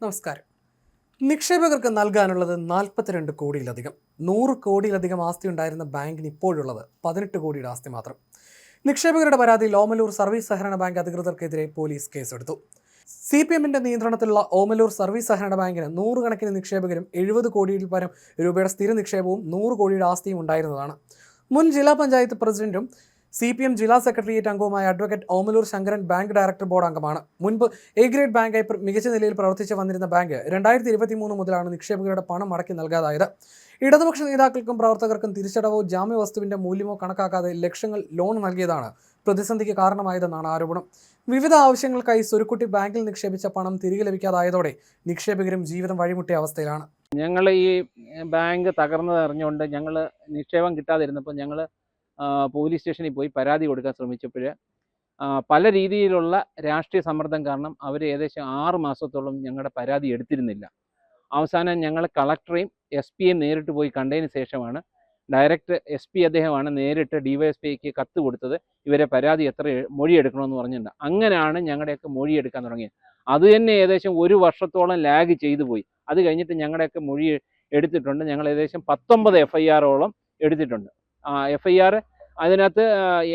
നമസ്കാരം. നിക്ഷേപകർക്ക് നൽകാനുള്ളത് 42 കോടിയിലധികം. 100 കോടിയിലധികം ആസ്തി ഉണ്ടായിരുന്ന ബാങ്കിന് ഇപ്പോഴുള്ളത് 18 കോടിയുടെ ആസ്തി മാത്രം. നിക്ഷേപകരുടെ പരാതിയിൽ ഓമലൂർ സർവീസ് സഹകരണ ബാങ്ക് അധികൃതർക്കെതിരെ പോലീസ് കേസെടുത്തു. CPMന്റെ നിയന്ത്രണത്തിലുള്ള ഓമലൂർ സർവീസ് സഹകരണ ബാങ്കിന് 100 കണക്കിന് നിക്ഷേപകരും 70 കോടിയിൽ പരം രൂപയുടെ സ്ഥിര നിക്ഷേപവും 100 കോടിയുടെ ആസ്തിയും ഉണ്ടായിരുന്നതാണ്. മുൻ ജില്ലാ പഞ്ചായത്ത് പ്രസിഡന്റും CPM ജില്ലാ സെക്രട്ടേറിയറ്റ് അംഗവുമായ advocate Omalloor Sankaran bank director board അംഗമാണ്. മുൻപ് എ ഗ്രേഡ് ബാങ്കായി മികച്ച നിലയിൽ പ്രവർത്തിച്ചു വന്നിരുന്ന ബാങ്ക് 2023 മുതലാണ് നിക്ഷേപകരുടെ പണം മടക്കി നൽകാതായത്. ഇടതുപക്ഷ നേതാക്കൾക്കും പ്രവർത്തകർക്കും തിരിച്ചടവോ ജാമ്യവസ്തുവിന്റെ മൂല്യമോ കണക്കാക്കാതെ ലക്ഷങ്ങൾ ലോൺ നൽകിയതാണ് പ്രതിസന്ധിക്ക് കാരണമായതെന്നാണ് ആരോപണം. വിവിധ ആവശ്യങ്ങൾക്കായി സ്വരുക്കുട്ടി ബാങ്കിൽ നിക്ഷേപിച്ച പണം തിരികെ ലഭിക്കാതായതോടെ നിക്ഷേപകരും ജീവിതം വഴിമുട്ടിയ അവസ്ഥയിലാണ്. ഞങ്ങൾ ഈ ബാങ്ക് തകർന്നതറിഞ്ഞുകൊണ്ട് ഞങ്ങൾ നിക്ഷേപം കിട്ടാതിരുന്നപ്പോൾ ഞങ്ങൾ പോലീസ് സ്റ്റേഷനിൽ പോയി പരാതി കൊടുക്കാൻ ശ്രമിച്ചപ്പോൾ പല രീതിയിലുള്ള രാഷ്ട്രീയ സമ്മർദ്ദം കാരണം അവർ ഏകദേശം 6 മാസത്തോളം ഞങ്ങളുടെ പരാതി എടുത്തിരുന്നില്ല. അവസാനം ഞങ്ങൾ കളക്ടറെയും SP നേരിട്ട് പോയി കണ്ടതിന് ശേഷമാണ് ഡയറക്റ്റ് SP അദ്ദേഹമാണ് നേരിട്ട് DYSPക്ക് കത്ത് കൊടുത്തത്. ഇവരെ പരാതി എത്ര മൊഴിയെടുക്കണമെന്ന് പറഞ്ഞിട്ടുണ്ട്. അങ്ങനെയാണ് ഞങ്ങളുടെയൊക്കെ മൊഴിയെടുക്കാൻ തുടങ്ങിയത്. അത് തന്നെ ഏകദേശം 1 വർഷത്തോളം ലാഗ് ചെയ്തു പോയി. അത് കഴിഞ്ഞിട്ട് ഞങ്ങളുടെയൊക്കെ മൊഴി എടുത്തിട്ടുണ്ട്. ഞങ്ങൾ ഏകദേശം 19 FIRോളം എടുത്തിട്ടുണ്ട്. FIR അതിനകത്ത്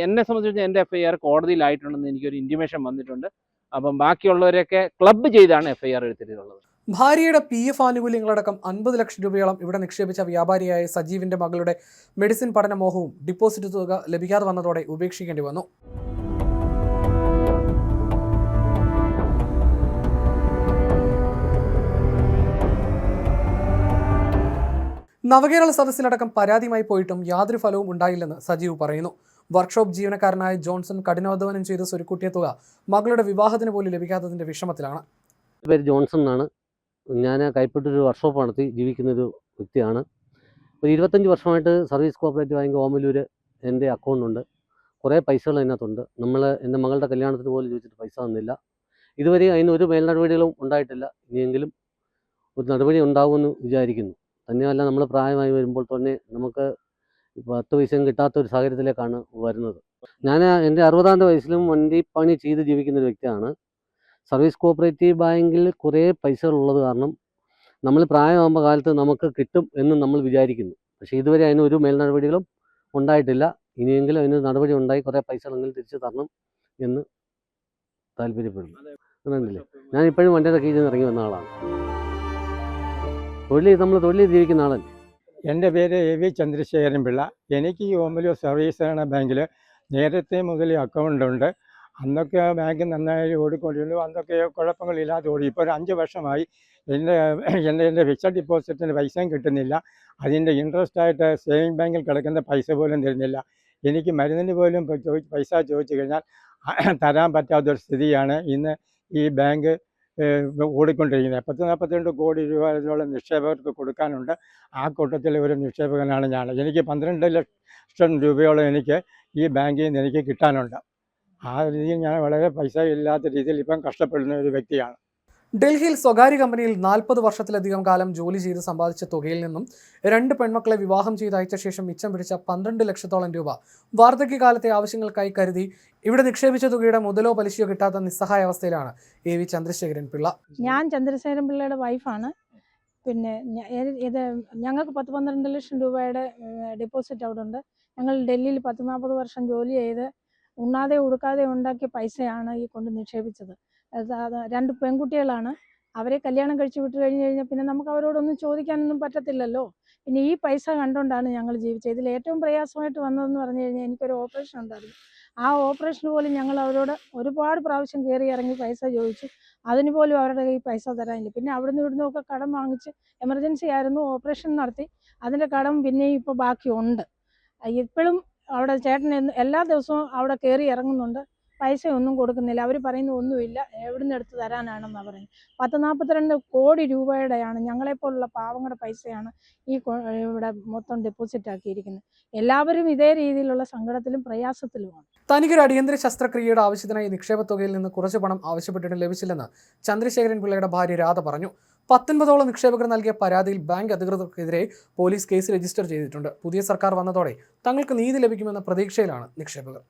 എന്നെ സംബന്ധിച്ച് എൻ്റെ FIR കോടതിയിലായിട്ടുണ്ടെന്ന് എനിക്കൊരു ഇൻറ്റിമേഷൻ വന്നിട്ടുണ്ട്. അപ്പം ബാക്കിയുള്ളവരൊക്കെ ക്ലബ്ബ് ചെയ്താണ് FIR എടുത്തിട്ടുള്ളത്. ഭാര്യയുടെ PF ആനുകൂല്യങ്ങളടക്കം 50 ലക്ഷം രൂപയോളം ഇവിടെ നിക്ഷേപിച്ച വ്യാപാരിയായ സജീവിന്റെ മകളുടെ മെഡിസിൻ പഠന മോഹവും ഡിപ്പോസിറ്റ് തുക ലഭിക്കാതെ വന്നതോടെ ഉപേക്ഷിക്കേണ്ടി വന്നു. നവകേരള സദസ്സിലടക്കം പരാതിയുമായി പോയിട്ടും യാതൊരു ഫലവും ഉണ്ടായില്ലെന്ന് സജീവ് പറയുന്നു. വർക്ക്ഷോപ്പ് ജീവനക്കാരനായ ജോൺസൺ കഠിനാധ്വാനം ചെയ്ത് സ്വരുക്കൂട്ടിയ തുക മകളുടെ വിവാഹത്തിന് പോലും ലഭിക്കാത്തതിന്റെ വിഷമത്തിലാണ്. പേര് ജോൺസൺ എന്നാണ്. ഞാൻ കൈപ്പറ്റൊരു വർക്ക്ഷോപ്പ് നടത്തി ജീവിക്കുന്നൊരു വ്യക്തിയാണ്. ഒരു 25 വർഷമായിട്ട് സർവീസ് കോഓപ്പറേറ്റീവ് ബാങ്ക് ഓമലൂർ എൻ്റെ അക്കൗണ്ടുണ്ട്. കുറേ പൈസകൾ അതിനകത്തുണ്ട്. എൻ്റെ മകളുടെ കല്യാണത്തിന് പോലും ചോദിച്ചിട്ട് പൈസ തന്നില്ല. ഇതുവരെ അതിനൊരു മേൽ നടപടികളും ഉണ്ടായിട്ടില്ല. ഇനിയെങ്കിലും ഒരു നടപടി ഉണ്ടാകുമെന്ന് വിചാരിക്കുന്നു. തന്നെയല്ല, നമ്മൾ പ്രായമായി വരുമ്പോൾ തന്നെ നമുക്ക് 10 പൈസയും കിട്ടാത്തൊരു സാഹചര്യത്തിലേക്കാണ് വരുന്നത്. ഞാൻ എൻ്റെ 60ാമത്തെ വയസ്സിലും വണ്ടിപ്പണി ചെയ്ത് ജീവിക്കുന്ന ഒരു വ്യക്തിയാണ്. സർവീസ് കോഓപ്പറേറ്റീവ് ബാങ്കിൽ കുറേ പൈസകൾ ഉള്ളത് കാരണം നമ്മൾ പ്രായമാകുമ്പോൾ കാലത്ത് നമുക്ക് കിട്ടും എന്ന് നമ്മൾ വിചാരിക്കുന്നു. പക്ഷേ ഇതുവരെ അതിനൊരു മേൽ നടപടികളും ഉണ്ടായിട്ടില്ല. ഇനിയെങ്കിലും അതിന് നടപടി ഉണ്ടായി കുറേ പൈസകളെങ്കിലും തിരിച്ചു തരണം എന്ന് താല്പര്യപ്പെടുന്നു. അതുകൊണ്ടല്ലേ ഞാനിപ്പോഴും വണ്ടിയുടെ കീഴിൽ നിന്ന് ഇറങ്ങി വന്ന ആളാണ്. നമ്മൾ തൊഴിൽ ജീവിക്കുന്ന ആളല്ലേ. എൻ്റെ പേര് AV ചന്ദ്രശേഖരൻ പിള്ള. എനിക്ക് ഈ ഓമലൂർ സർവീസ് സഹകരണ ബാങ്കിൽ നേരത്തെ മുതൽ അക്കൗണ്ടുണ്ട്. അന്നൊക്കെ ബാങ്ക് നന്നായി ഓടിക്കൊണ്ടിരുന്നു. അന്നൊക്കെ കുഴപ്പങ്ങളില്ലാതെ ഓടി. ഇപ്പോൾ ഒരു 5 വർഷമായി എൻ്റെ ഫിക്സഡ് ഡിപ്പോസിറ്റിന് പൈസയും കിട്ടുന്നില്ല. അതിൻ്റെ ഇൻട്രസ്റ്റായിട്ട് സേവിങ് ബാങ്കിൽ കിടക്കുന്ന പൈസ പോലും തരുന്നില്ല. എനിക്ക് മരുന്നിന് പോലും പൈസ ചോദിച്ചു കഴിഞ്ഞാൽ തരാൻ പറ്റാത്തൊരു സ്ഥിതിയാണ് ഇന്ന് ഈ ബാങ്ക് ഓടിക്കൊണ്ടിരിക്കുന്നത്. 42 കോടി രൂപയോളം നിക്ഷേപകർക്ക് കൊടുക്കാനുണ്ട്. ആ കൂട്ടത്തിൽ ഒരു നിക്ഷേപകനാണ് ഞാൻ. എനിക്ക് 12 ലക്ഷം രൂപയോളം എനിക്ക് ഈ ബാങ്കിൽ നിന്ന് എനിക്ക് കിട്ടാനുണ്ട്. ആ രീതിയിൽ ഞാൻ വളരെ പൈസ ഇല്ലാത്ത രീതിയിൽ ഇപ്പം കഷ്ടപ്പെടുന്ന ഒരു വ്യക്തിയാണ്. ഡൽഹിയിൽ സ്വകാര്യ കമ്പനിയിൽ 40 വർഷത്തിലധികം കാലം ജോലി ചെയ്ത് സമ്പാദിച്ച തുകയിൽ നിന്നും 2 പെൺമക്കളെ വിവാഹം ചെയ്തയച്ച ശേഷം മിച്ചം പിടിച്ച 12 ലക്ഷത്തോളം രൂപ വാർദ്ധക്യകാലത്തെ ആവശ്യങ്ങൾക്കായി കരുതി ഇവിടെ നിക്ഷേപിച്ച തുകയുടെ മുതലോ പലിശയോ കിട്ടാത്ത നിസ്സഹായ അവസ്ഥയിലാണ് AV ചന്ദ്രശേഖരൻ പിള്ള. ഞാൻ ചന്ദ്രശേഖരൻ പിള്ളയുടെ വൈഫാണ്. പിന്നെ ഇത് ഞങ്ങൾക്ക് 10-12 ലക്ഷം രൂപയുടെ ഡെപ്പോസിറ്റ് അവിടെ ഉണ്ട്. ഞങ്ങൾ ഡൽഹിയിൽ 40 വർഷം ജോലി ചെയ്ത് ഉണ്ണാതെ ഉടുക്കാതെ ഉണ്ടാക്കിയ പൈസയാണ് ഈ കൊണ്ട് നിക്ഷേപിച്ചത്. 2 പെൺകുട്ടികളാണ്. അവരെ കല്യാണം കഴിച്ച് വിട്ട് കഴിഞ്ഞാൽ പിന്നെ നമുക്ക് അവരോടൊന്നും ചോദിക്കാനൊന്നും പറ്റത്തില്ലല്ലോ. പിന്നെ ഈ പൈസ കണ്ടുകൊണ്ടാണ് ഞങ്ങൾ ജീവിച്ചത്. ഇതിൽ ഏറ്റവും പ്രയാസമായിട്ട് വന്നതെന്ന് പറഞ്ഞു കഴിഞ്ഞാൽ എനിക്കൊരു ഓപ്പറേഷൻ ഉണ്ടായിരുന്നു. ആ ഓപ്പറേഷന് പോലും ഞങ്ങൾ അവരോട് ഒരുപാട് പ്രാവശ്യം കയറി ഇറങ്ങി പൈസ ചോദിച്ചു. അതിന് പോലും അവരുടെ കയ്യിൽ പൈസ തരാനില്ല. പിന്നെ അവിടുന്ന് ഇവിടുന്നൊക്കെ കടം വാങ്ങിച്ച് എമർജൻസി ആയിരുന്നു, ഓപ്പറേഷൻ നടത്തി. അതിൻ്റെ കടം പിന്നെയും ഇപ്പോൾ ബാക്കിയുണ്ട്. ഇപ്പോഴും അവിടെ ചേട്ടൻ എല്ലാ ദിവസവും അവിടെ കയറി ഇറങ്ങുന്നുണ്ട്. പൈസ ഒന്നും കൊടുക്കുന്നില്ല. അവർ പറയുന്ന ഒന്നുമില്ല, എവിടുന്ന് എടുത്ത് തരാനാണെന്നാണ് പറയുന്നത്. 42 കോടി രൂപയുടെയാണ് ഞങ്ങളെപ്പോലുള്ള പാവങ്ങളുടെ പൈസയാണ് ഇവിടെ മൊത്തം ഡെപ്പോസിറ്റ് ആക്കിയിരിക്കുന്നത്. എല്ലാവരും ഇതേ രീതിയിലുള്ള സങ്കടത്തിലും പ്രയാസത്തിലുമാണ്. തനിക്കൊരു അടിയന്തര ശസ്ത്രക്രിയയുടെ ആവശ്യത്തിനായി നിക്ഷേപ തുകയിൽ നിന്ന് കുറച്ച് പണം ആവശ്യപ്പെട്ടിട്ട് ലഭിച്ചില്ലെന്ന് ചന്ദ്രശേഖരൻ പിള്ളയുടെ ഭാര്യ രാധ പറഞ്ഞു. 19ഓളം നിക്ഷേപകർ നൽകിയ പരാതിയിൽ ബാങ്ക് അധികൃതർക്കെതിരെ പോലീസ് കേസ് രജിസ്റ്റർ ചെയ്തിട്ടുണ്ട്. പുതിയ സർക്കാർ വന്നതോടെ തങ്ങൾക്ക് നീതി ലഭിക്കുമെന്ന പ്രതീക്ഷയിലാണ് നിക്ഷേപകർ.